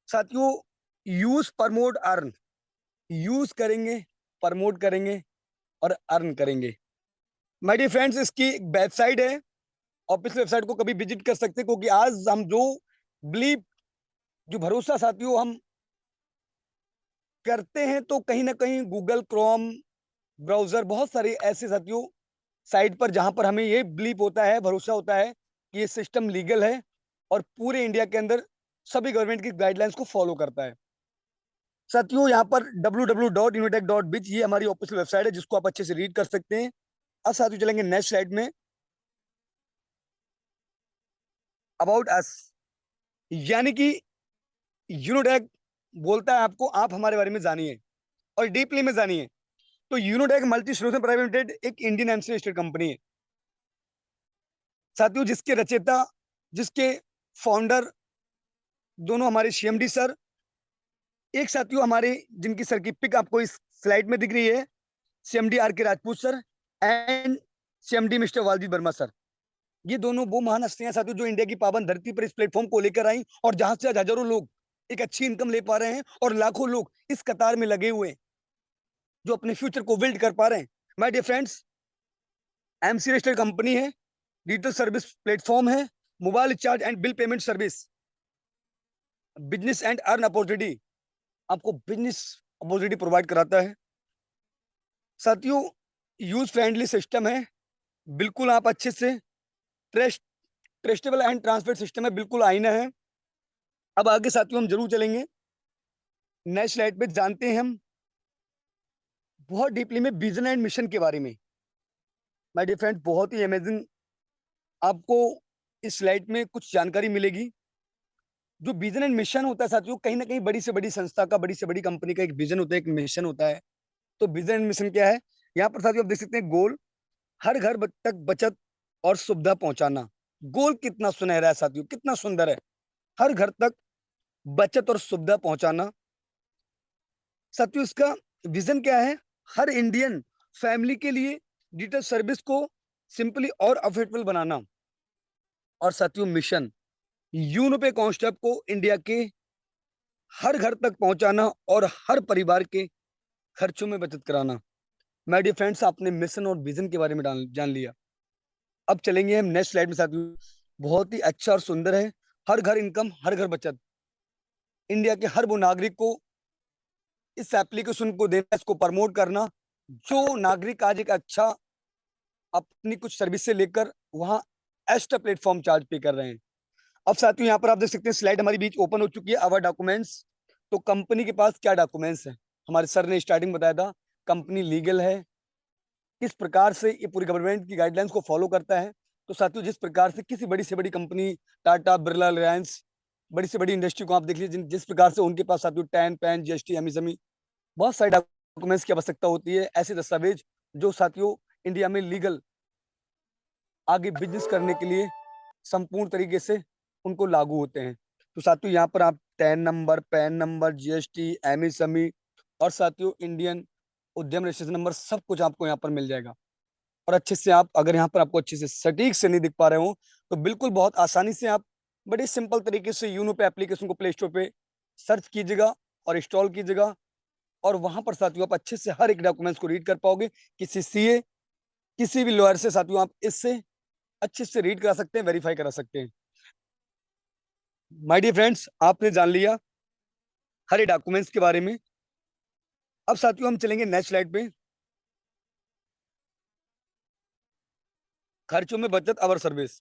साथियों, use promote earn, use करेंगे, promote करेंगे और अर्न करेंगे। माय डियर फ्रेंड्स, इसकी एक वेबसाइट है। आप इस वेबसाइट को कभी विजिट कर सकते हैं, क्योंकि आज हम जो बिलीव, जो भरोसा साथियों हम करते हैं, तो कहीं ना कहीं गूगल क्रोम ब्राउजर, बहुत सारे ऐसे साथियों साइट पर जहां पर हमें ये बिलीव होता है, भरोसा होता है कि ये सिस्टम लीगल है और पूरे इंडिया के अंदर सभी गवर्नमेंट की गाइडलाइंस को फॉलो करता है। साथियों, यहाँ पर www.unitech.biz ये हमारी ऑफिशियल वेबसाइट है, जिसको आप अच्छे से रीड कर सकते हैं। अब साथियों चलेंगे नेक्स्ट स्लाइड में, अबाउट अस। यानी कि यूनिटेक बोलता है आपको, आप हमारे बारे में जानिए और डीपली में जानिए। तो Unitech multi solution private limited एक इंडियन एमसी लिस्टेड कंपनी है साथियों, जिसके रचयिता, जिसके फाउंडर दोनों हमारे सीएमडी सर, एक साथियों हमारे जिनकी सर की पिक आपको इस स्लाइड में दिख रही है, CMD R K Rajput sir and CMD mister Waljeet Verma sir. ये दोनों वो महान हस्तियां साथियों, जो इंडिया की पावन धरती पर इस प्लेटफॉर्म को लेकर आई और जहां से आज हजारों लोग एक अच्छी इनकम ले पा रहे हैं और लाखों लोग इस कतार में लगे हुए हैं, जो अपने फ्यूचर को बिल्ड कर पा रहे हैं। My dear friends, MC registered company है, डिजिटल सर्विस प्लेटफॉर्म है, mobile recharge and bill payment service, business and earn opportunity, आपको बिजनेस अपॉर्चुनिटी प्रोवाइड कराता है साथियों। यूज फ्रेंडली सिस्टम है, बिल्कुल आप अच्छे से trust trustable and transparent system है, बिल्कुल आईना है। अब आगे साथियों हम जरूर चलेंगे, नेक्स्ट स्लाइड पे जानते हैं हम बहुत डीपली में विजन एंड मिशन के बारे में। माय डियर फ्रेंड, बहुत ही अमेजिंग आपको इस स्लाइड में कुछ जानकारी मिलेगी। जो विजन एंड मिशन होता है साथियों, कहीं ना कहीं बड़ी से बड़ी संस्था का, बड़ी से बड़ी कंपनी का एक विजन होता है, एक मिशन होता है। तो विजन एंड मिशन क्या है? यहाँ पर साथियों आप देख सकते हैं, गोल, हर घर तक बचत और सुविधा पहुंचाना। गोल कितना सुनहरा है साथियों, कितना सुंदर है, हर घर तक बचत और सुविधा पहुंचाना। साथियों इसका विजन क्या है? हर इंडियन फैमिली के लिए डिजिटल सर्विस को सिंपली और अफोर्डेबल बनाना। और साथियों मिशन, यूनो पे कॉन्सेप्ट को इंडिया के हर घर तक पहुंचाना और हर परिवार के खर्चों में बचत कराना। माय डियर फ्रेंड्स, आपने मिशन और विजन के बारे में जान लिया। अब चलेंगे हम नेक्स्ट स्लाइड में साथियों, बहुत ही अच्छा और सुंदर है। हर घर इनकम, हर घर बचत, इंडिया के हर वो नागरिक को इस एप्लीकेशन को देना, इसको प्रमोट करना, जो नागरिक आज एक अच्छा अपनी कुछ सर्विस से लेकर वहां एक्स्ट्रा प्लेटफॉर्म चार्ज पे कर रहे हैं। अब साथियों यहाँ पर आप देख सकते हैं, स्लाइड हमारी बीच ओपन हो चुकी है, अवर डॉक्यूमेंट्स। तो कंपनी के पास क्या डॉक्यूमेंट्स है? हमारे सर ने स्टार्टिंग बताया था, कंपनी लीगल है, किस प्रकार से ये पूरी गवर्नमेंट की गाइडलाइंस को फॉलो करता है। तो साथियों जिस प्रकार से किसी बड़ी से बड़ी कंपनी, टाटा, बिरला, रिलायंस, बड़ी से बड़ी इंडस्ट्री को आप देख लीजिए, जिस प्रकार से उनके पास साथियों टैन, पैन, जीएसटी, एमएसएमई, बहुत सारे डॉक्यूमेंट्स की आवश्यकता होती है, ऐसे दस्तावेज जो साथियों इंडिया में लीगल आगे बिजनेस करने के लिए संपूर्ण तरीके से उनको लागू होते हैं। तो साथियों यहाँ पर आप tan number, pan number, GST, MSME और साथियों इंडियन उद्यम रजिस्ट्रेशन नंबर, सब कुछ आपको यहाँ पर मिल जाएगा। और अच्छे से आप, अगर यहाँ पर आपको अच्छे से सटीक से नहीं दिख पा रहे हो, तो बिल्कुल बहुत आसानी से आप बड़े सिंपल तरीके से यूनो पे एप्लीकेशन को प्ले स्टोर पे सर्च कीजिएगा और इंस्टॉल कीजिएगा। और वहां पर साथियों आप अच्छे से हर एक डॉक्यूमेंट्स को रीड कर पाओगे। किसी सीए, किसी भी लॉयर से साथियों आप इससे अच्छे से रीड करा सकते हैं, वेरीफाई करा सकते हैं। माय डियर फ्रेंड्स, आपने जान लिया हर एक डॉक्यूमेंट्स के बारे में। अब साथियों हम चलेंगे नेक्स्ट स्लाइड पे, खर्चों में बचत अवर सर्विस।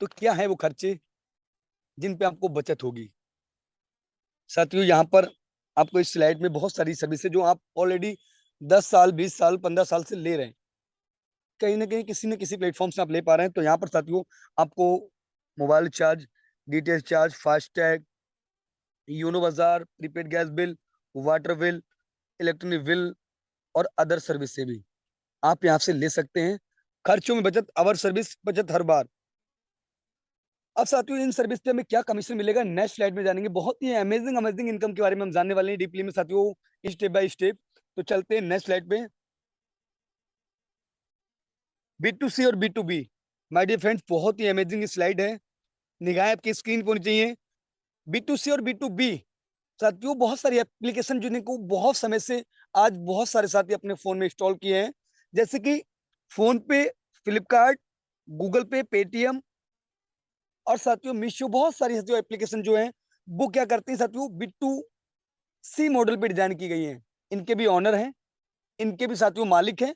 तो क्या है वो खर्चे जिन पे आपको बचत होगी? साथियों यहाँ पर आपको इस स्लाइड में बहुत सारी सर्विस है, जो आप ऑलरेडी 10 साल, 20 साल, 15 साल से ले रहे हैं, कहीं ना कहीं किसी न किसी प्लेटफॉर्म से आप ले पा रहे हैं। तो यहाँ पर साथियों आपको mobile charge, DTH charge, FASTag, यूनो बाजार, prepaid gas bill, water bill, electronic bill और अदर सर्विस से भी आप यहाँ से ले सकते हैं। खर्चों में बचत, अवर सर्विस, बचत हर बार। अब साथियों इन सर्विस पे हमें क्या कमीशन मिलेगा, नेक्स्ट स्लाइड में जानेंगे। बहुत ही अमेजिंग अमेजिंग इनकम के बारे में हम जानने वाले हैं डीपली में साथियों, स्टेप बाय स्टेप। तो चलते हैं नेक्स्ट स्लाइड पे, बी टू सी और B to B. My dear friends, बहुत ही अमेजिंग स्लाइड है, निगाहें आपकी स्क्रीन पर होनी चाहिए। B2C और B2B साथियों बहुत सारी एप्लीकेशन जिनको बहुत समय से आज बहुत सारे साथी अपने फोन में इंस्टॉल किए हैं, जैसे कि फोन पे, फ्लिपकार्ट, गूगल पे, पेटीएम और साथियों मीशो। बहुत सारी साथियों एप्लीकेशन जो हैं वो क्या करती हैं साथियों, B2C मॉडल पे डिजाइन की गई हैं। इनके भी ऑनर हैं, इनके भी साथियों मालिक हैं,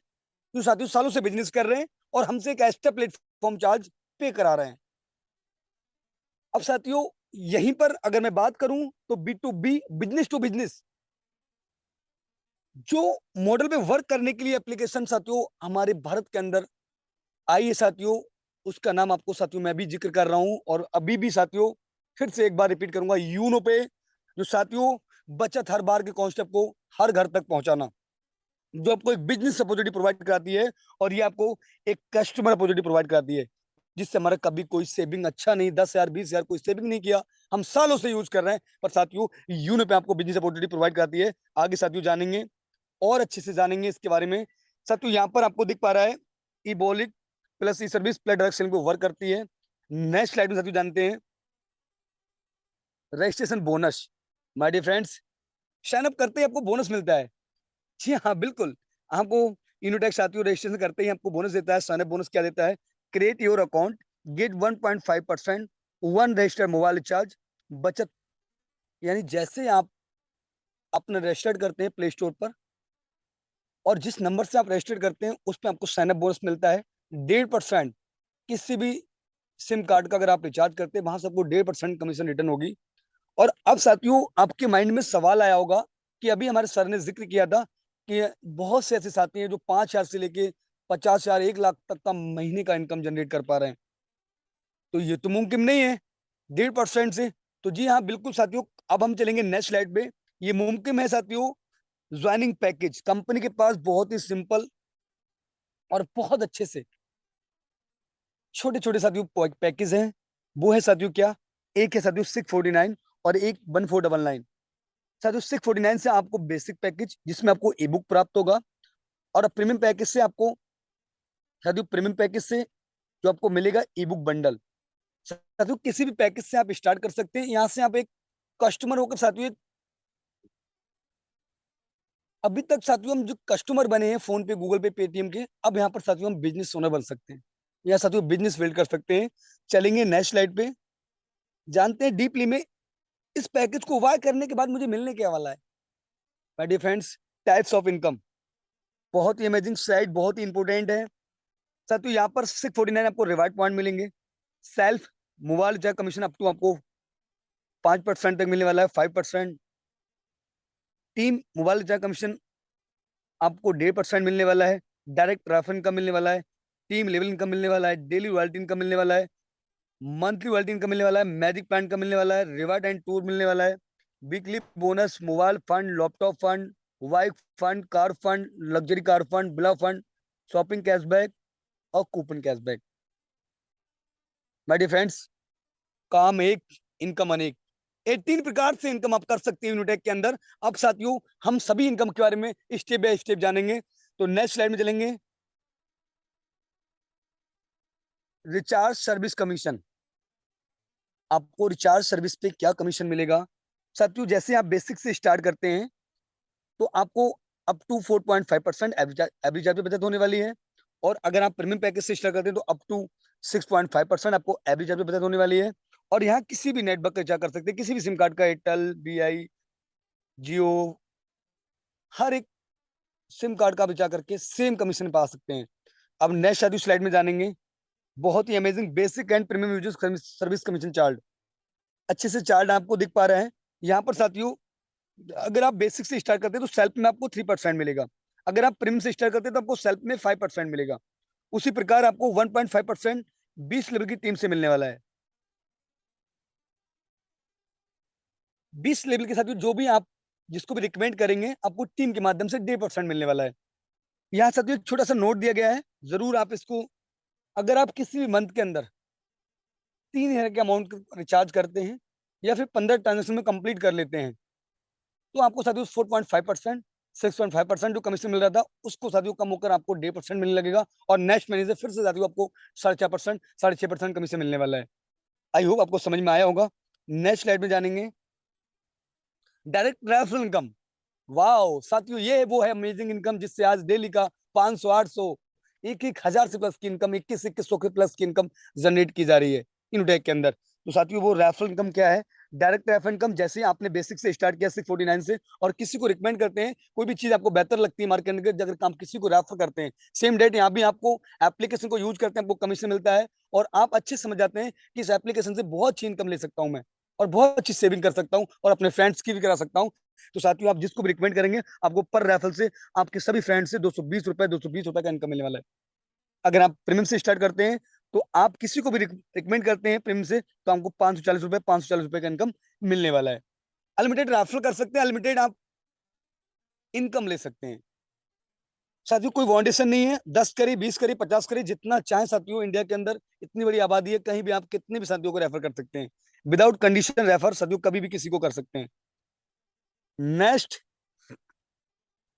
जो साथियों सालों से बिजनेस कर रहे हैं और हमसे एक एक्स्ट्रा प्लेटफॉर्म चार्ज पे करा रहे हैं। अब साथियों यहीं पर अगर मैं बात करूं तो B2B, बिजनेस टू बिजनेस, जो मॉडल पे वर्क करने के लिए एप्लीकेशन साथियों हमारे भारत के अंदर आई है साथियों, उसका नाम आपको साथियों मैं भी जिक्र कर रहा हूं और अभी भी साथियों फिर से एक बार रिपीट करूंगा, यूनो पे, जो साथियों बचत हर बार के कॉन्सेप्ट को हर घर तक पहुंचाना, जो आपको एक बिजनेस अपॉर्चुनिटी प्रोवाइड कराती है और ये आपको एक कस्टमर अपॉर्चुनिटी प्रोवाइड कराती है, जिससे हमारा कभी कोई सेविंग अच्छा नहीं, 10,000 20,000 कोई सेविंग नहीं किया, हम सालों से यूज कर रहे हैं, पर साथियों यूनो पे आपको बिजनेस अपॉर्चुनिटी प्रोवाइड कराती है। आगे साथियों जानेंगे और अच्छे से जानेंगे इसके बारे में। साथियों यहाँ पर आपको दिख पा रहा है e wallet plus e service plus direct selling को वर्क करती है। नेक्स्ट स्लाइड में साथियों जानते हैं registration bonus. My dear friends, sign up करते ही आपको बोनस मिलता है। जी हाँ, बिल्कुल। आपको यूनिटेक्स साथियों रजिस्ट्रेशन करते ही आपको बोनस देता है। साइन अप बोनस क्या देता है? Create your account, get 1.5% one registered mobile recharge बचत। यानी जैसे आप अपना रजिस्टर्ड करते हैं प्ले स्टोर पर और जिस नंबर से आप रजिस्टर्ड करते हैं उस पे आपको साइन अप बोनस मिलता है 1.5%। किसी भी सिम कार्ड का अगर आप रिचार्ज करते हैं वहां से आपको 1.5% कमीशन रिटर्न होगी। और अब साथियों आपके माइंड में सवाल आया होगा कि अभी हमारे सर ने जिक्र किया था कि बहुत से ऐसे साथी हैं जो 5,000 से लेके 50,000 1 लाख तक का महीने का इनकम जनरेट कर पा रहे हैं, तो ये तो मुमकिन नहीं है 1.5% से। तो जी हाँ बिल्कुल साथियों, अब हम चलेंगे नेक्स्ट स्लाइड पे। ये मुमकिन है साथियों ज्वाइनिंग पैकेज। कंपनी के पास बहुत ही सिंपल और बहुत अच्छे से छोटे छोटे साथियों पैकेज हैं। वो है साथियों क्या, एक है साथियों 649 और एक 1499। साथियों 649 से आपको बेसिक पैकेज जिसमें आपको ई बुक प्राप्त होगा, और प्रीमियम पैकेज से आपको साथियों प्रीमियम पैकेज से जो आपको मिलेगा ई बुक बंडल। साथियों किसी भी पैकेज से आप स्टार्ट कर सकते हैं। यहाँ से आप एक कस्टमर होकर साथियों अभी तक साथियों हम जो कस्टमर बने हैं फोन पे, गूगल पे, पेटीएम के, अब यहाँ पर साथियों हम बिजनेस ओनर बन सकते हैं या साथियों बिजनेस बिल्ड कर सकते हैं। चलेंगे नेक्स्ट स्लाइड पे, जानते हैं डीपली में इस पैकेज को वाई करने के बाद मुझे मिलने क्या वाला है। My dear friends, types of income, बहुत ही अमेजिंग स्लाइड, बहुत ही इंपॉर्टेंट है साथियों। यहाँ पर 649 आपको रिवार्ड पॉइंट मिलेंगे। Self mobile recharge commission up to आपको 5% तक मिलने वाला है, 5%। टीम मोबाइल रिचार्ज कमीशन आपको 1.5% मिलने वाला है। डायरेक्ट रेफर इनकम मिलने वाला है, टीम लेवल इनकम मिलने वाला है, डेली रॉयल्टी इनकम मिलने वाला है, मंथली रॉयल्टी इनकम मिलने वाला है, मैजिक प्लान का मिलने वाला है, रिवार्ड एंड टूर मिलने वाला है, weekly bonus, mobile fund, laptop fund, wife fund, car fund, luxury car fund, villa fund, shopping cashback और coupon cashback. My dear friends, काम एक, इनकम अनेक, 18 प्रकार से इनकम आप कर सकते हैं यूनिटेक के अंदर। अब साथियों हम सभी इनकम के बारे में स्टेप बाय स्टेप जानेंगे। तो नेक्स्ट स्लाइड में चलेंगे, रिचार्ज सर्विस कमीशन। आपको रिचार्ज सर्विस पे क्या कमीशन मिलेगा साथियों? जैसे आप बेसिक से स्टार्ट करते हैं तो आपको अप टू 4.5% एवरेज चार्ज पे बचत होने वाली है, और अगर आप प्रीमियम पैकेज से स्टार्ट करते हैं तो अप टू 6.5% आपको एवरेज चार्ज पे बचत होने वाली है। और यहाँ किसी भी नेटवर्क रिचार्ज कर सकते हैं, किसी भी सिम कार्ड का, एयरटेल, बीआई, जियो, हर एक सिम कार्ड का आप रिचार्ज करके सेम कमीशन पा सकते हैं। अब नेक्स्ट साथियों स्लाइड में जानेंगे बहुत ही amazing basic and premium users service commission chart. अच्छे से चार्ट आपको दिख पा रहे हैं यहाँ पर साथियों। अगर आप बेसिक से स्टार्ट करते हैं तो सेल्फ में आपको 3% मिलेगा, अगर आप प्रीमियम से स्टार्ट करते हैं तो आपको सेल्फ में 5% मिलेगा। उसी प्रकार आपको 1.5% 20 लेवल की टीम से मिलने वाला है। 20 लेवल के साथियों जो भी आप जिसको भी रिकमेंड करेंगे आपको टीम के माध्यम से 1.5% मिलने वाला है। यहाँ साथियों एक छोटा सा नोट दिया गया है, जरूर आप इसको, अगर आप किसी भी मंथ के अंदर 3,000 के अमाउंट रिचार्ज करते हैं या फिर 15 ट्रांजेक्शन में कंप्लीट कर लेते हैं तो आपको साथियों 4.5%, 6.5% जो कमीशन मिल रहा था उसको साथियों कम होकर आपको 1.5% मिलने लगेगा, और नेक्स्ट महीने से फिर से साथियों आपको 4.5%, 6.5% कमीशन मिलने वाला है। आई होप आपको समझ में आया होगा। नेक्स्ट स्लाइड में जानेंगे डायरेक्ट रेफरल इनकम। वाओ साथियों, ये वो है अमेजिंग इनकम जिससे आज डेली का 500, 800, 1,000 से प्लस की इनकम, 2100 के प्लस की इनकम जनरेट की जा रही है इनोटेक के अंदर। तो साथियों वो रेफरल इनकम क्या है? डायरेक्ट रेफरल इनकम, जैसे आपने बेसिक से स्टार्ट किया 649 से, और किसी को रिकमेंड करते हैं, कोई भी चीज आपको बेहतर लगती है मार्केट में, अगर आप किसी को रेफर करते हैं सेम डेट, यहाँ भी आपको एप्लीकेशन को यूज करते हैं, आपको कमीशन मिलता है, और आप अच्छे समझ जाते हैं कि इस एप्लीकेशन से बहुत अच्छी इनकम ले सकता हूँ मैं, और बहुत अच्छी सेविंग कर सकता हूँ, और अपने फ्रेंड्स की भी करा सकता हूँ। तो साथियों आप जिसको भी रिकमेंड करेंगे, आपको पर रेफरल से आपके सभी फ्रेंड से 220 रुपए का इनकम मिलने वाला है। अगर आप प्रीमियम से स्टार्ट करते हैं, तो आप किसी को भी रिकमेंड करते हैं प्रीमियम से, तो आपको 540 रुपए का इनकम मिलने वाला है। अनलिमिटेड रेफरल कर सकते हैं, अनलिमिटेड आप इनकम ले सकते हैं। साथियों कोई फाउंडेशन नहीं है, 10 करी, 20 करी, 50 करी, जितना चाहे साथियों। इंडिया के अंदर इतनी बड़ी आबादी है, कहीं भी आप कितने भी साथियों को रेफर कर सकते हैं, विदाउट कंडीशन रेफर साथियों कभी भी किसी को कर सकते हैं। नेक्स्ट,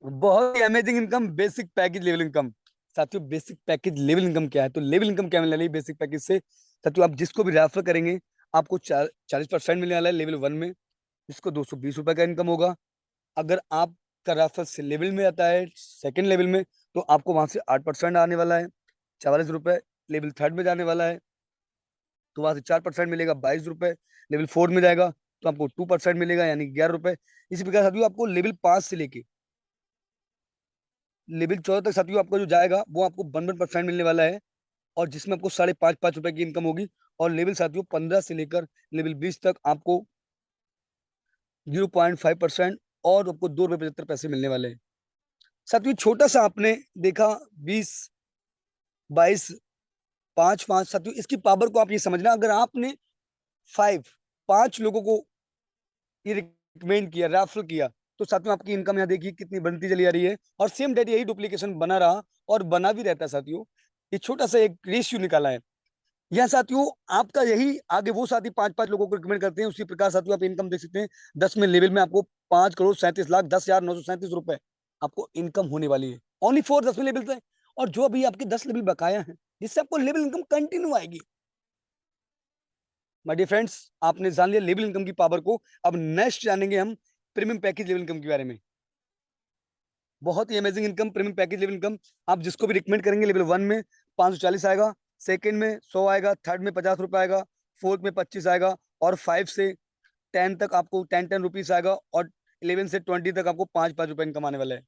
बहुत ही amazing income, basic package level income. साथियों बेसिक पैकेज लेवल इनकम क्या है? तो लेवल इनकम क्या मिलने वाली है बेसिक पैकेज से? साथियों आप जिसको भी रेफर करेंगे, आपको 40% मिलने वाला है लेवल 1 में, जिसको 220 रुपए का इनकम होगा। अगर आपका रेफर से लेवल में आता है सेकंड लेवल में, तो आपको वहां से 8% आने वाला है, 44 रुपए। लेवल थर्ड में जाने वाला है, तो वहां से 4% मिलेगा, 22 रुपए। लेवल 4 में जाएगा, तो आपको 2% मिलेगा, यानी 11 रुपए। इसी प्रकार साथियों आपको लेवल 5 से लेके लेवल 14 तक साथियों आपका जो जाएगा, वो आपको 1% मिलने वाला है, और जिसमें आपको 5.5 5 रुपए की इनकम होगी। और लेवल साथियों 15 से लेकर लेवल 20 तक आपको 0.5% और आपको 2 रुपए 75 पैसे मिलने वाले हैं। साथियों छोटा सा आपने देखा, 20, 22, 5 5 साथियों, इसकी पावर को आप ये समझना, अगर आपने 5 लोगों को ये रिकमेंड किया, रेफर किया, तो साथियों आपकी इनकम यहाँ देखिए कितनी बनती चली आ रही है, और सेम डेट यही डुप्लीकेशन बना रहा, और बना भी रहता है साथियों। ये छोटा सा एक रेशियो निकाला है यहाँ साथियों। आपका यही आगे वो साथी 5 5 लोगों को रिकमेंड करते हैं, उसी प्रकार साथियों आप इनकम देख सकते हैं। 10 में लेवल में आपको 5,37,10,937 रुपए आपको इनकम होने वाली है, ओनली फॉर 10 में लेवल से। और जो अभी आपके 10 लेवल बकाया है, जिससे आपको लेवल इनकम कंटिन्यू आएगी। माय डियर फ्रेंड्स, आपने जान लिया लेवल इनकम की पावर को। अब नेक्स्ट जानेंगे हम प्रीमियम पैकेज लेवल इनकम के बारे में। बहुत ही amazing income, premium package level income. आप जिसको भी रिकमेंड करेंगे, लेवल 1 में 540 आएगा, सेकंड में 100 आएगा, थर्ड में 50 रुपए आएगा, फोर्थ में 25 आएगा, और 5 से 10 तक आपको 10 10 रुपीज आएगा, और 11 से 20 तक आपको 5 5 रुपए इनकम आने वाला है।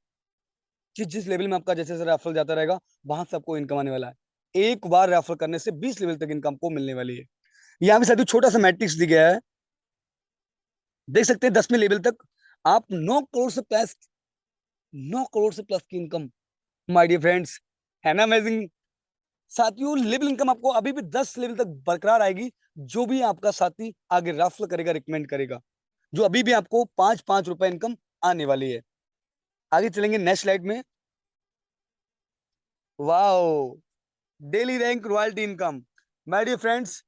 जिस जिस लेवल में आपका जैसे जैसे रेफरल जाता रहेगा, वहां से आपको इनकम आने वाला है। एक बार रेफर करने से 20 लेवल तक इनकम को मिलने वाली है। यहाँ पे साथियों छोटा सा मैट्रिक्स दिया गया है, देख सकते हैं। 10वें लेवल तक आप 9 करोड़ से प्लस की इनकम, माय डियर फ्रेंड्स, है ना अमेजिंग? साथियों लेवल इनकम आपको अभी भी 10 लेवल तक बरकरार आएगी, जो भी आपका साथी आगे रेफर करेगा, रिकमेंड करेगा, जो अभी भी आपको 5 5 रुपए इनकम आने वाली है। आगे चलेंगे नेक्स्ट स्लाइड में। Wow, daily rank royalty income. My dear friends,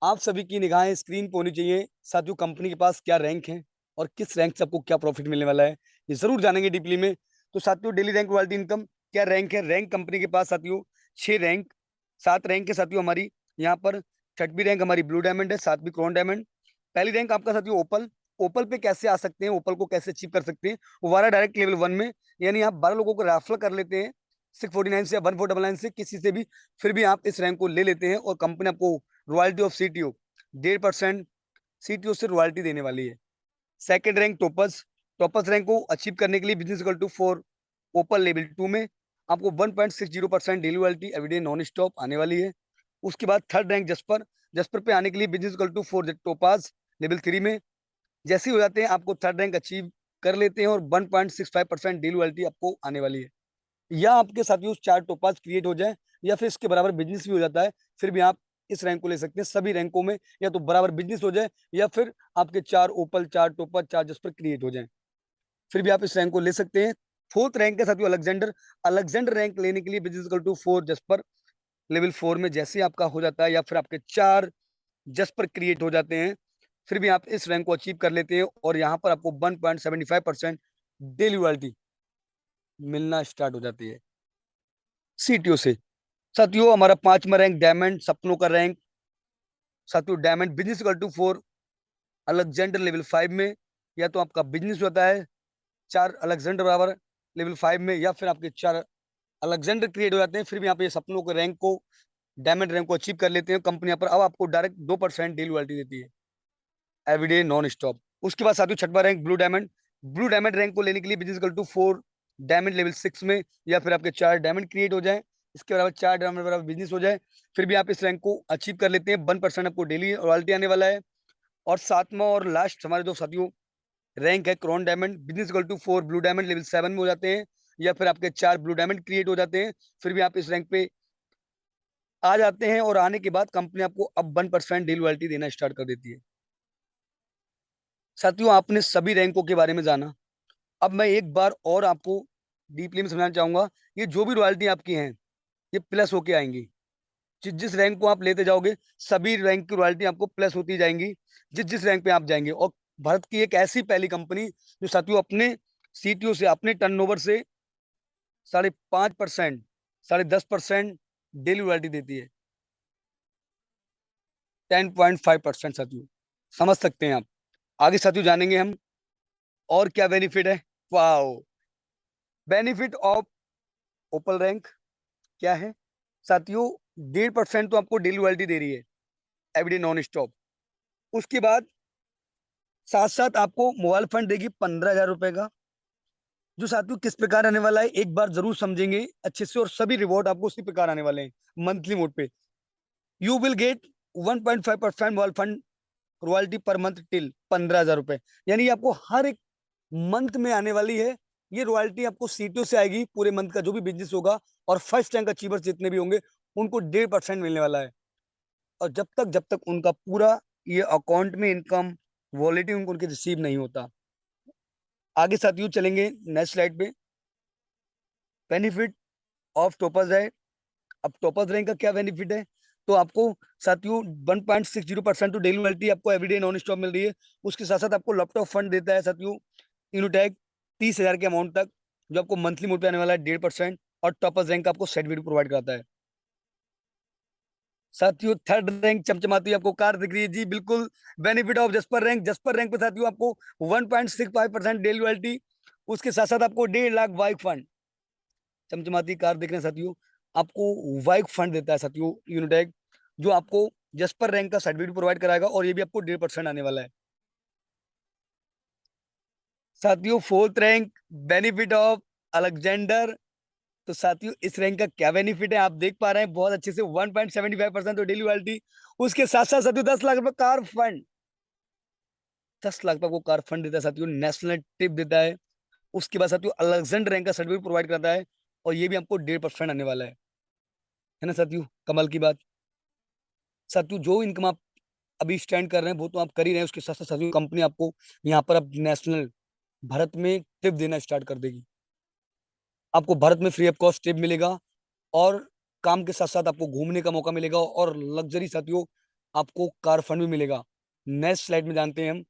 आप सभी की निगाहें स्क्रीन पर होनी चाहिए। साथियों कंपनी के पास क्या रैंक है, और किस रैंक से आपको क्या प्रॉफिट मिलने वाला है, ये जरूर जानेंगे डीपली में। तो साथियों डेली रैंक रॉयल्टी इनकम क्या रैंक है? रैंक कंपनी के पास साथियों 6 रैंक, 7 रैंक है साथियों हमारी यहाँ पर। छठवीं रैंक हमारी ब्लू डायमंड है, 7वीं क्राउन डायमंड। पहली रैंक आपका साथियों ओपल। ओपल पे कैसे आ सकते हैं, ओपल को कैसे अचीव कर सकते हैं? वो वाला डायरेक्ट लेवल 1 में, यानी आप 12 लोगों को रेफर कर लेते हैं 649 से या 1499 से, किसी से भी, फिर भी आप इस रैंक को ले लेते हैं, और कंपनी आपको रॉयल्टी ऑफ सीटीओ 1.5% सीटीओ से रॉयल्टी देने वाली है। Second rank toppers. Toppers rank को अचीव करने के लिए business equal to 4 open level 2 में आपको 1.60% daily royalty everyday non stop आने वाली है। उसके बाद थर्ड रैंक जस्पर। जस्पर पे आने के लिए business equal to 4 topaz level 3 में जैसे ही हो जाते हैं, आपको थर्ड रैंक अचीव कर लेते हैं, और 1.65% डेली रॉयल्टी आपको आने वाली है। या आपके साथियों 4 टोपाज क्रिएट हो जाए, या फिर इसके बराबर बिजनेस भी हो जाता है, फिर भी आप इस रैंक को ले सकते हैं। सभी रैंकों में या तो बराबर बिजनेस हो जाए, या फिर आपके 4 ओपल, 4 टोपाज, 4 जस्पर क्रिएट हो जाए, फिर भी आप इस रैंक को ले सकते हैं। फोर्थ रैंक के साथियों अलेक्जेंडर। अलेक्जेंडर रैंक लेने के लिए business equal to 4 jasper level 4 में जैसे ही आपका हो जाता है, या फिर आपके 4 जस्पर क्रिएट हो जाते हैं, फिर भी आप इस रैंक को अचीव कर लेते हैं, और यहाँ पर आपको 1.75% डेली रॉयल्टी मिलना स्टार्ट हो जाती है सीटीओ से। साथियों हमारा 5वां रैंक डायमंड, सपनों का रैंक, साथियों diamond business equal to 4 Alexander level 5 में, या तो आपका बिजनेस होता है 4 अलेक्जेंडर बराबर लेवल 5 में, या फिर आपके 4 अलेक्जेंडर क्रिएट हो जाते हैं, फिर भी यहाँ पे सपनों को रैंक को डायमंड रैंक को अचीव कर लेते हैं कंपनी। यहाँ पर अब आपको डायरेक्ट 2% डेली रॉयल्टी देती है एवरीडे नॉन स्टॉप। उसके बाद साथियों छठवां rank blue diamond. Blue diamond rank को लेने के लिए business equal to 4 diamond level 6 में, या फिर आपके 4 डायमंड क्रिएट हो जाए, इसके बराबर 4 डायमंड बराबर बिजनेस हो जाए, फिर भी आप इस रैंक को अचीव कर लेते हैं। 1% आपको डेली रॉयल्टी आने वाला है। और सातवां और लास्ट हमारे जो साथियों रैंक है crown diamond, business equal to 4 blue diamond level 7 में हो जाते हैं, या फिर आपके 4 ब्लू डायमंड क्रिएट हो जाते हैं, फिर भी आप इस रैंक पे आ जाते हैं। और आने के बाद कंपनी आपको अब 1% डेली रॉयल्टी देना स्टार्ट कर देती है। साथियों आपने सभी रैंकों के बारे में जाना। अब मैं एक बार और आपको डीपली में समझाना चाहूंगा, ये जो भी रॉयल्टी आपकी हैं ये प्लस होके आएंगी। जिस जिस रैंक को आप लेते जाओगे सभी रैंक की रॉयल्टी आपको प्लस होती जाएंगी जिस जिस रैंक पे आप जाएंगे। और भारत की एक ऐसी पहली कंपनी जो साथियों अपने सीटीओ से, अपने टर्नओवर से 5.5%, 10.5% डेली रॉयल्टी देती है। 10.5% साथियों, समझ सकते हैं आप। आगे साथियों जानेंगे हम और क्या बेनिफिट है। Wow, benefit of opal rank क्या है साथियों। 1.5% तो आपको डेली रॉयल्टी दे रही है एवरीडे नॉन स्टॉप। उसके बाद साथ साथ आपको मोबाइल फंड देगी 15,000 रुपए का, जो साथियों किस प्रकार आने वाला है एक बार जरूर समझेंगे अच्छे से, और सभी रिवॉर्ड आपको उसी प्रकार आने वाले हैं मंथली मोड पे। You will get 1.5% mobile fund royalty per month till 15,000 रुपए, यानी ये आपको हर एक मंथ में आने वाली है। ये रॉयल्टी आपको सीटों से आएगी पूरे मंथ का जो भी बिजनेस होगा, और फर्स्ट रैंक अचीवर्स जितने भी होंगे उनको 1.5% मिलने वाला है। और जब तक उनका पूरा ये अकाउंट में इनकम वॉलेटी उनको उनके रिसीव नहीं होता। आगे साथियों चलेंगे नेक्स्ट स्लाइड पे। बेनिफिट ऑफ टॉपर्स है। अब टॉपर्स रैंक का क्या बेनिफिट है, तो आपको साथियों 1.60% तो डेली रॉयल्टी आपको एवरीडे नॉन स्टॉप मिल रही है। उसके साथ साथ आपको लैपटॉप फंड देता है साथियों इनोटेक 30,000 के अमाउंट तक, जो आपको मंथली मोड पे आने वाला है 1.5%। और टॉपर्स रैंक आपको सर्टिफिकेट प्रोवाइड कराता है। साथियों थर्ड रैंक चमचमाती आपको कार दिख रही है जी, बिल्कुल बेनिफिट ऑफ जसपर रैंक। जसपर रैंक पे साथियों आपको 1.65% डेली रॉयल्टी, उसके साथ साथ आपको 1.5 लाख बाइक फंड। चमचमाती कार देख रहे हैं साथियों, आपको बाइक फंड देता है साथियों यूनिटेक, जो आपको जसपर रैंक का सर्टिफिकेट प्रोवाइड कराएगा, और ये भी आपको 1.5% आने वाला है। साथियों fourth rank benefit of Alexander. तो साथियों इस रैंक का क्या बेनिफिट है आप देख पा रहे हैं बहुत अच्छे से, 1.75% तो डेली रॉयल्टी। उसके साथ साथ साथियों 10 लाख रुपए कार फंड, 10 लाख रुपए को कार फंड देता है साथियों, नेशनल टिप देता है। उसके बाद साथियों अलेक्जेंडर रैंक का सर्टिफिकेट प्रोवाइड करता है, और ये भी आपको 1.5% आने वाला है ना साथियों, कमाल की बात। साथियों जो इनकम आप अभी स्टैंड कर रहे हैं वो तो आप कर ही रहे हैं, उसके साथ साथ साथियों कंपनी आपको यहाँ पर अब नेशनल भारत में टिप देना स्टार्ट कर देगी। आपको भारत में फ्री ऑफ कॉस्ट टिप मिलेगा, और काम के साथ साथ आपको घूमने का मौका मिलेगा, और लग्जरी साथियों आपको कार फंड भी मिलेगा। नेक्स्ट स्लाइड में जानते हैं हम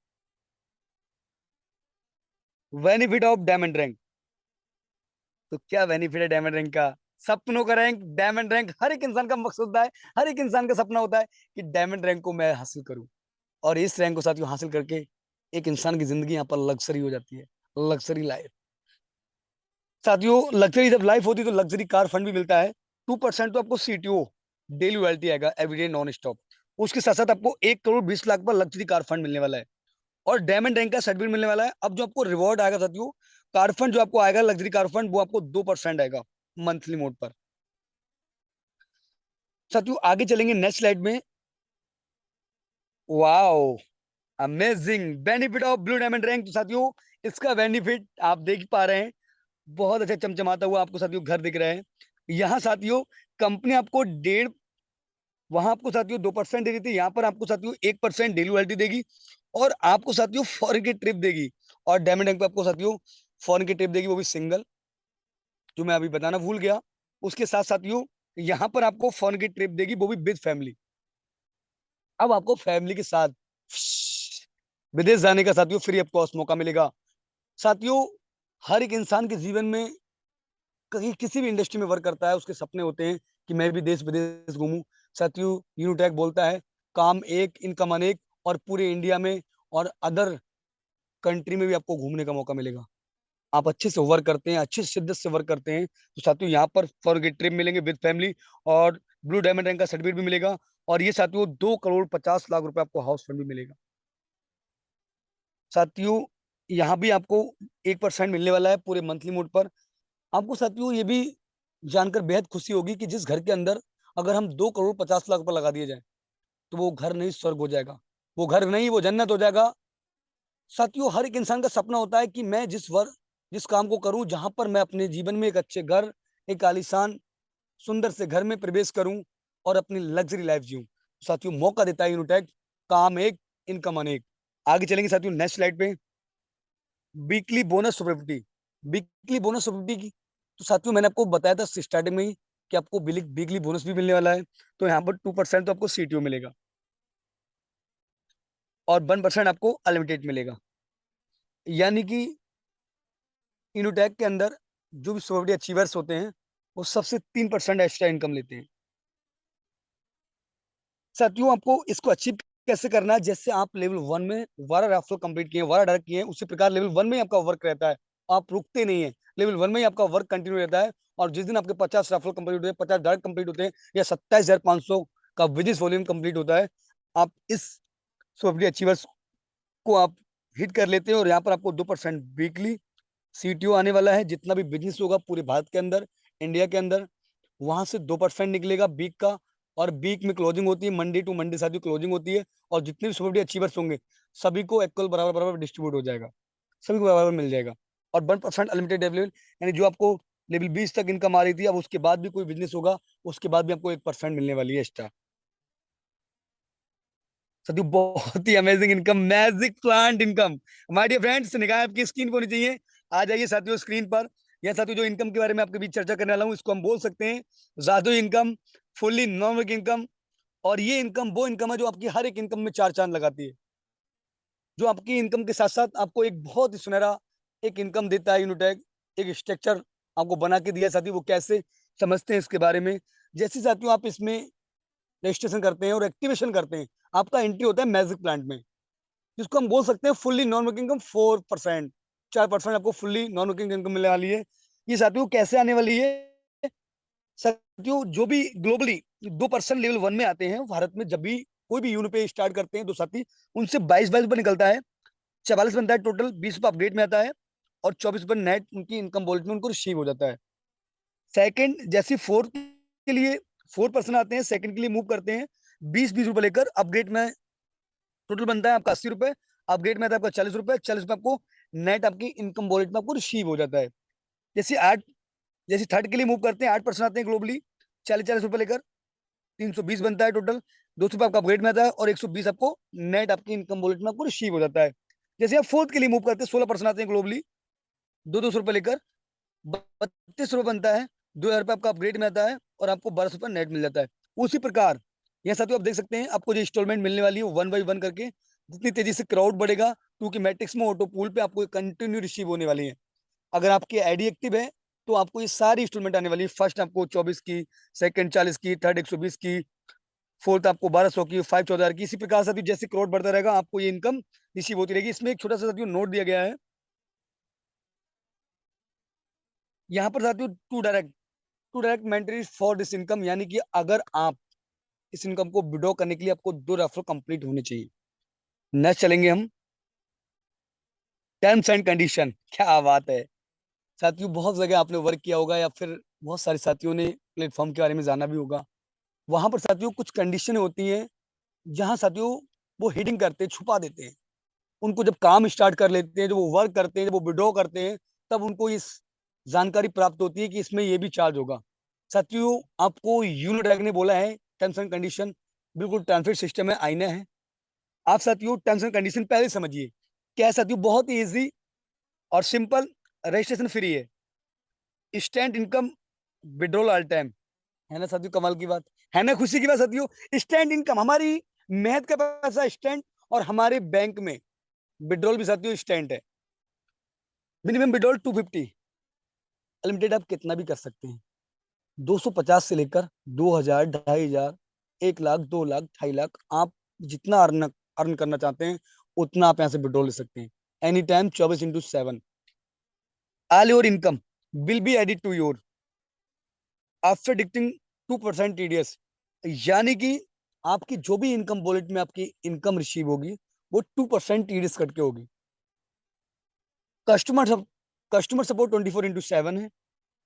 बेनिफिट ऑफ डायमंड रैंक। तो क्या बेनिफिट है डायमंड रैंक का। सपनों का रैंक डायमंड रैंक, हर एक इंसान का मकसद होता है, हर एक इंसान का सपना होता है कि डायमंड रैंक को मैं हासिल करूं। और इस रैंक को साथियों हासिल करके एक इंसान की जिंदगी यहाँ पर लग्जरी हो जाती है, लग्जरी लाइफ। साथियों लग्जरी जब लाइफ होती है तो लग्जरी कार फंड भी मिलता है। 2% तो आपको सीटीओ डेली रॉयल्टी आएगा एवरीडे नॉन स्टॉप। उसके साथ साथ आपको 1 करोड़ 20 लाख पर लग्जरी कार फंड मिलने वाला है, और डायमंड रैंक का सर्टिफिकेट मिलने वाला है। अब जो आपको रिवॉर्ड आएगा साथियों, कार फंड जो आपको आएगा लग्जरी कार फंड, वो आपको 2% आएगा मंथली मोड पर। साथियों आगे चलेंगे नेक्स्ट स्लाइड में। Wow, amazing benefit of blue diamond rank. तो साथियों इसका बेनिफिट आप देख पा रहे हैं, बहुत अच्छा चमचमाता हुआ आपको साथियों घर दिख रहा है। यहाँ साथियों कंपनी आपको डेढ़, वहां आपको साथियों 2% दे रही थी, यहाँ पर आपको साथियों 1% डेली रॉयल्टी देगी, और आपको साथियों फॉरेन की ट्रिप देगी। और डायमंड रैंक पे आपको साथियों फॉरेन की ट्रिप देगी, वो भी सिंगल, जो मैं अभी बताना भूल गया। उसके साथ साथियों यहाँ पर आपको फॉरेन की ट्रिप देगी, वो भी विद फैमिली। अब आपको फैमिली के साथ विदेश जाने का साथियों फ्री ऑफ कॉस्ट मौका मिलेगा। साथियों हर एक इंसान के जीवन में कहीं किसी भी इंडस्ट्री में वर्क करता है, उसके सपने होते हैं कि मैं भी देश विदेश घूमूं। साथियों यूनिटैक बोलता है काम एक, इनकम अनेक, और पूरे इंडिया में और अदर कंट्री में भी आपको घूमने का मौका मिलेगा। आप अच्छे से वर्क करते हैं, अच्छे से शिद्दत से वर्क करते हैं, तो साथियों यहाँ पर फॉर ट्रिप मिलेंगे विद फैमिली, और ब्लू डायमंड रैंक का सर्टिफिकेट भी मिलेगा, और ये साथियों 2,50,00,000 रुपए आपको हाउस फंड भी मिलेगा। साथियों यहाँ भी आपको 1% मिलने वाला है पूरे मंथली मोड पर। आपको साथियों ये भी जानकर बेहद खुशी होगी कि जिस घर के अंदर अगर हम 2,50,00,000 रुपए लगा दिए जाए, तो वो घर नहीं स्वर्ग हो जाएगा, वो घर नहीं वो जन्नत हो जाएगा। साथियों हर एक इंसान का सपना होता है कि मैं जिस काम को करूं जहां पर मैं अपने जीवन में एक अच्छे घर, एक आलीशान सुंदर से घर में प्रवेश करूं और अपनी लग्जरी लाइफ जीऊं। साथियों मौका देता है यूनिटेक, काम एक, इनकम अनेक। आगे चलेंगे साथियों नेक्स्ट स्लाइड पे। वीकली बोनस सुपरफिफ्टी, वीकली बोनस सुपरफिफ्टी की तो साथियों मैंने आपको बताया था स्टार्टिंग में ही कि आपको वीकली बोनस भी मिलने वाला है। तो यहाँ पर 2% तो आपको सीटीओ मिलेगा और 1% आपको अनलिमिटेड मिलेगा। यानी कि इनोटेक के अंदर जो भी सुपरफिफ्टी अचीवर्स होते हैं वो सबसे 3% एक्स्ट्रा इनकम लेते हैं। साथियों आपको इसको अचीव कैसे करना है, जैसे आप लेवल 1 में 12 रेफरल कंप्लीट किए, 12 डायरेक्ट किए, उसी प्रकार लेवल 1 में ही आपका वर्क रहता है, आप रुकते नहीं है, लेवल 1 में ही आपका वर्क कंटिन्यू रहता है। और जिस दिन आपके 50 रेफरल कंप्लीट होते हैं, 50 डायरेक्ट कंप्लीट होते हैं, या 27,500 का बिजनेस वॉल्यूम कंप्लीट होता है, आप इस सुपरफिफ्टी अचीवर्स को आप हिट कर लेते हैं, और यहाँ पर आपको 2% वीकली सीटीओ आने वाला है। जितना भी बिजनेस होगा पूरे भारत के अंदर, इंडिया के अंदर, वहां से 2% निकलेगा वीक का। और वीक में क्लोजिंग होती है, मंडे टू मंडे साथ ही क्लोजिंग होती है, और जितने भी सुपरफिफ्टी अचीवर्स होंगे सभी को इक्वल बराबर बराबर डिस्ट्रीब्यूट हो जाएगा, सभी को बराबर मिल जाएगा। और 1% अनलिमिटेड लेवल, यानी जो आपको लेवल 20 तक इनकम आ रही थी, अब उसके बाद भी कोई बिजनेस होगा उसके बाद भी आपको 1% मिलने वाली है एक्स्ट्रा। सदी बहुत ही amazing income, magic plant income. My dear friends, निगाह आपकी स्क्रीन को नहीं चाहिए, आ जाइए साथियों स्क्रीन पर। यह साथियों जो इनकम के बारे में आपके बीच चर्चा करने वाला हूँ, इसको हम बोल सकते हैं जादू income, fully non work income. और ये इनकम वो इनकम है जो आपकी हर एक इनकम में चार चांद लगाती है, जो आपकी इनकम के साथ साथ आपको एक बहुत ही सुनहरा एक इनकम देता है। यूनिटेक एक स्ट्रक्चर आपको बना के दिया साथी, वो कैसे समझते हैं इसके बारे में। जैसे साथियों आप इसमें रजिस्ट्रेशन करते हैं और एक्टिवेशन करते हैं, आपका एंट्री होता है मैजिक प्लांट में, जिसको हम बोल सकते हैं फुल्ली नॉन वर्किंग इनकम। 4%, 4% आपको फुल्ली नॉन वर्किंग इनकम मिलने वाली है। ये साथियों कैसे आने वाली है, साथियों जो भी ग्लोबली 2% लेवल 1 में आते हैं, भारत में जब भी कोई भी यूनिट पे स्टार्ट करते हैं, तो साथी उनसे 22 निकलता है, 44 बनता है टोटल, 20 अपडेट में आता है, और 24 नेट उनकी इनकम वॉलेट में उनको रिसीव हो जाता है। सेकंड जैसे फोर्थ के लिए 4% आते हैं, सेकंड के लिए मूव करते हैं 20 रुपए लेकर, अपग्रेड में टोटल बनता है आपका 80 रुपए, अपग्रेड में आता है आपका 40 रुपए, 40 रुपए आपको नेट आपकी इनकम वॉलेट में आपको रिसीव हो जाता है। जैसे आठ जैसे थर्ड के लिए मूव करते हैं, 8% आते हैं ग्लोबली, 40 रुपए लेकर, 320 बनता है टोटल, 200 रुपए आपका अपग्रेड में आता है, और 120 आपको नेट आपकी इनकम वॉलेट में आपको रिसीव हो जाता है। जैसे आप फोर्थ के लिए मूव करते हैं, 16% आते हैं ग्लोबली, 200 रुपए लेकर, 32 रुपए बनता है, 2,000 रुपए आपका अपग्रेड में आता है, और आपको 1200 रुपए नेट मिल जाता है। उसी प्रकार यहाँ साथियों आप देख सकते हैं आपको जो इंस्टॉलमेंट मिलने वाली है 1 बाई 1 करके, जितनी तेजी से क्राउड बढ़ेगा, क्योंकि मैट्रिक्स में ऑटो पूल पे आपको कंटिन्यू रिसीव होने वाली है। अगर आपकी आईडी एक्टिव है तो आपको ये सारी इंस्टॉलमेंट आने वाली है। फर्स्ट आपको 24 की, सेकंड 40 की, थर्ड 120 की, फोर्थ आपको 1200 की, 5 14,000 की। इसी प्रकार से जैसे क्राउड बढ़ता रहेगा आपको ये इनकम रिसीव होती रहेगी। इसमें एक छोटा सा साथियों नोट दिया गया है, यहाँ पर साथियों two direct mandatory for this income, यानी कि अगर आप इस इनकम को विड्रॉ करने के लिए आपको 2 रेफरल कंप्लीट होने चाहिए। नेक्स्ट चलेंगे हम टर्म्स एंड कंडीशन। क्या बात है साथियों, बहुत जगह आपने वर्क किया होगा, या फिर बहुत सारे साथियों ने प्लेटफॉर्म के बारे में जाना भी होगा। वहां पर साथियों कुछ कंडीशन होती हैं, जहां साथियों वो हिडिंग करते हैं, छुपा देते हैं। उनको जब काम स्टार्ट कर लेते हैं, जब वो वर्क करते हैं, जब वो विड्रॉ करते हैं, तब उनको इस जानकारी प्राप्त होती है कि इसमें ये भी चार्ज होगा। साथियों आपको यूनिडैक ने बोला है टर्म्स एंड कंडीशन बिल्कुल ट्रांसफर सिस्टम है, आईना है। आप साथियों टर्म्स एंड कंडीशन पहले समझिए। क्या है साथियों, बहुत ही इजी और सिंपल, रजिस्ट्रेशन फ्री है, instant income withdrawal all time, है ना साथियों, कमाल की बात है ना, खुशी की बात साथियों। इंस्टेंट इनकम, हमारी मेहनत का पैसा इंस्टेंट, और हमारे बैंक में विड्रॉल भी साथियों इंस्टेंट है। मिनिमम विड्रॉल 250, अनलिमिटेड आप कितना भी कर सकते हैं, 250 से लेकर 2,000, 2,500, 1 लाख, 2 लाख, 2.5 लाख आप जितना अर्न अर्न करना चाहते हैं उतना आप यहाँ से विड्रॉ ले सकते हैं any time 24/7। All your income will be added to your after deducting 2% TDS, यानी कि आपकी जो भी इनकम वॉलेट में आपकी इनकम रिसीव होगी वो 2% टीडीएस कट के होगी। कस्टमर कस्टमर सपोर्ट 24/7 है,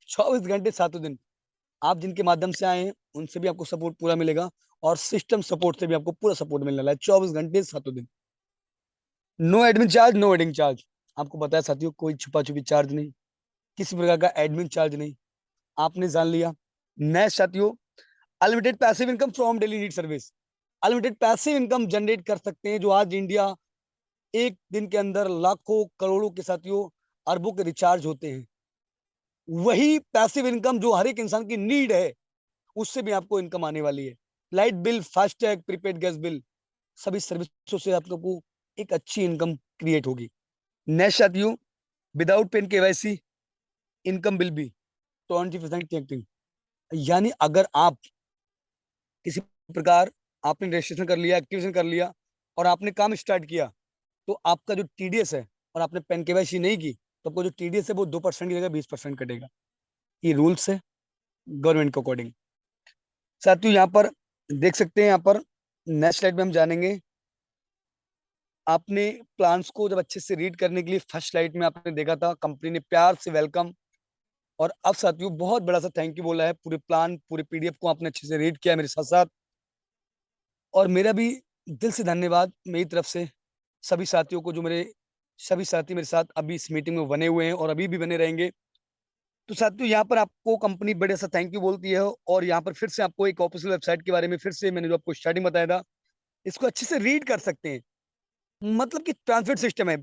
24 घंटे 7 दिन। आप जिनके माध्यम से आए हैं उनसे भी आपको सपोर्ट पूरा मिलेगा और सिस्टम सपोर्ट से भी आपको पूरा सपोर्ट मिलने वाला है 24 घंटे 7 दिन। No admin charge, no adding charge. आपको बताया साथियों, कोई छुपा छुपी चार्ज नहीं, किसी प्रकार का एडमिन चार्ज नहीं। आपने जान लिया। नेक्स्ट साथियों, unlimited passive income from daily need service. Unlimited passive income generate कर सकते हैं जो आज इंडिया एक दिन के अंदर लाखों करोड़ों के साथियों अरबों के रिचार्ज होते हैं। वही पैसिव इनकम जो हर एक इंसान की नीड है उससे भी आपको इनकम आने वाली है। Light bill, FASTag, prepaid gas bill, सभी सर्विसों से आपको एक अच्छी इनकम क्रिएट होगी। नेक्स्ट साथियों, without pan KYC income will be 20% acting, यानी अगर आप किसी प्रकार आपने रजिस्ट्रेशन कर लिया, एक्टिवेशन कर लिया और आपने काम स्टार्ट किया तो आपका जो टीडीएस है और आपने पेन केवाईसी नहीं की तो आपको जो टीडीएस है वो 2% की जगह 20% कटेगा। ये रूल्स है गवर्नमेंट के अकॉर्डिंग। साथियों यहाँ पर देख सकते हैं, यहाँ पर नेक्स्ट स्लाइड में हम जानेंगे। आपने प्लान्स को जब अच्छे से रीड करने के लिए फर्स्ट स्लाइड में आपने देखा था कंपनी ने प्यार से वेलकम, और अब साथियों बहुत बड़ा सा थैंक यू बोला है। पूरे प्लान, पूरे पीडीएफ को आपने अच्छे से रीड किया मेरे साथ साथ, और मेरा भी दिल से धन्यवाद मेरी तरफ से सभी साथियों को, जो मेरे सभी साथी मेरे साथ अभी इस मीटिंग में बने हुए हैं और अभी भी बने रहेंगे। तो साथियों यहाँ पर आपको कंपनी बड़े सा थैंक यू बोलती है, और यहाँ पर फिर से आपको एक ऑफिशियल वेबसाइट के बारे में फिर से मैंने जो आपको स्टार्टिंग बताया था इसको अच्छे से रीड कर सकते हैं। मतलब कि ट्रांसलेट सिस्टम है,